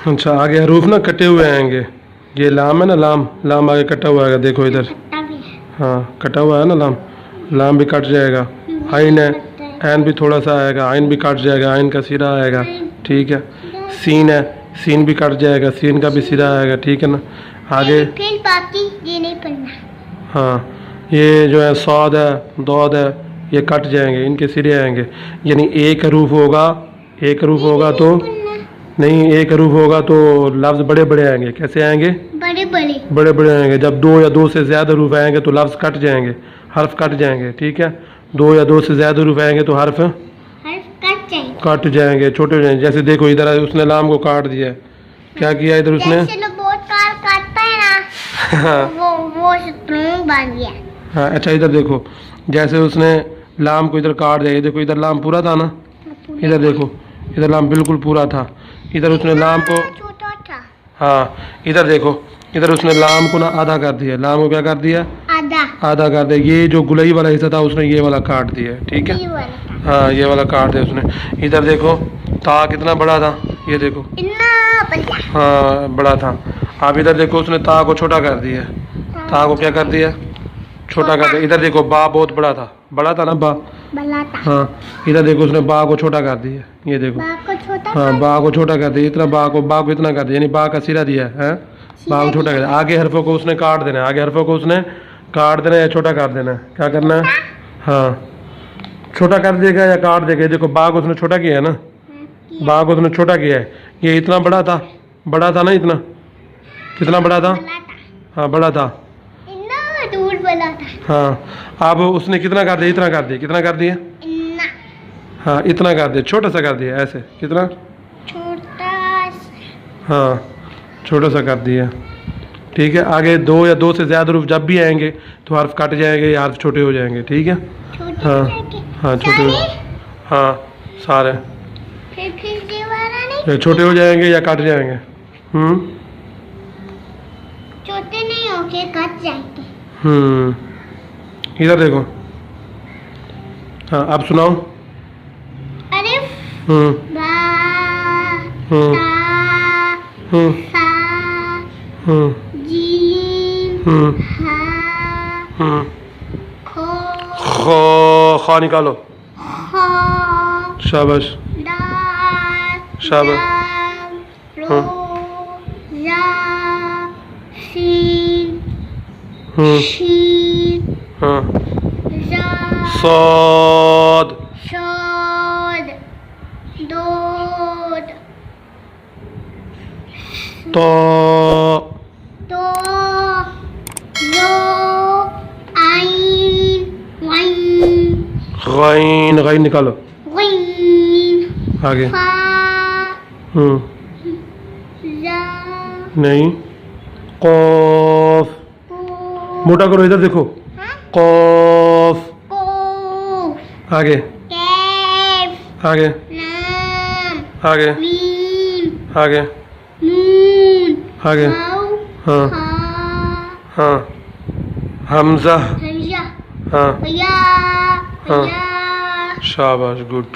अच्छा, आगे हरूफ ना कटे हुए आएंगे। ये लाम है ना, लाम लाम आगे कटा हुआ आएगा, देखो इधर। हाँ, कटा हुआ है ना लाम, लाम भी कट जाएगा। आइन है, ऐन भी थोड़ा सा आएगा, आइन भी कट जाएगा, आइन का सिरा आएगा, ठीक है। सीन है, सीन भी कट जाएगा, सीन का भी सिरा आएगा, ठीक है ना। आगे फिर बाकी ये नहीं पढ़ना। हाँ, ये जो है सौद है, दौद है, ये कट जाएंगे, इनके सिरे आएंगे। यानी एक हरूफ होगा, एक हरूफ होगा तो नहीं, एक हरूफ होगा तो लफ्ज़ बड़े बड़े आएंगे। कैसे आएंगे? बड़े बड़े बड़े बड़े आएंगे। जब दो या दो से ज़्यादा हरूफ आएंगे तो लफ्ज़ कट जाएंगे, हर्फ कट जाएंगे, ठीक है। दो या दो से ज़्यादा हरूफ आएंगे तो हर्फ कट जाएंगे, छोटे हो जाएंगे। जैसे देखो इधर उसने लाम को काट दिया, क्या किया इधर उसने? काटता है ना वो स्ट्रॉन्ग बन गया। हाँ, अच्छा इधर देखो, जैसे उसने लाम को इधर काट दिया, देखो इधर लाम पूरा था ना, इधर देखो, इधर लाम बिल्कुल पूरा था। इधर उसने लाम को, छोटा था। हाँ इधर देखो, इधर उसने लाम को ना आधा कर दिया, लाम को क्या कर दिया? आधा कर दिया। ये जो गुलई वाला हिस्सा था उसने ये वाला काट दिया, ठीक है। हाँ, ये वाला काट दिया उसने। इधर देखो, ता कितना बड़ा था, ये देखो, हाँ बड़ा था। अब इधर देखो, उसने ता को छोटा कर दिया, ता को क्या कर दिया? छोटा कर दिया। इधर देखो, बा बहुत बड़ा था ना बा, हाँ इधर देखो, उसने बा को छोटा कर दिया, ये देखो, हाँ बा को छोटा कर दिया, इतना बा को इतना कर दिया, यानी बा का सिरा दिया है, बा को छोटा कर दिया। आगे हरफों को उसने काट देना है, आगे हरफों को उसने काट देना है या छोटा कर देना है, क्या करना है? हाँ, छोटा कर देगा या काट देगा। देखो बा को उसने छोटा किया है ना, बा को उसने छोटा किया है। ये इतना बड़ा था ना, इतना कितना बड़ा था? हाँ बड़ा था, दूर बड़ा था। हाँ, अब उसने कितना कर दिया? इतना कर दिया, कितना कर दिया? हाँ इतना कर दिया, छोटा सा कर दिया, ऐसे कितना? छोटा। हाँ, छोटा सा कर दिया, ठीक है। आगे दो या दो से ज़्यादा हरूफ जब भी आएंगे तो हर्फ कट जाएंगे या हर्फ छोटे हो जाएंगे, ठीक है। हाँ हाँ, छोटे हो, हाँ सारे फिर ये वाला नहीं, छोटे हो जाएंगे या कट जाएंगे? छोटे नहीं होके कट जाएंगे। इधर देखो, हाँ अब सुनाओ। अलिफ, बा, ता, सा, जीम, हा, खा निकालो, शाबाश, शाबाश, सौद, दोद, तो, गैन, गैन निकालो, आगे, नहीं, कौफ, मोटा करो, इधर देखो, कौफ, आगे, आगे, आगे, आगे, आगे, हाँ हाँ, हमजा, हाँ हाँ, शाबाश, गुड।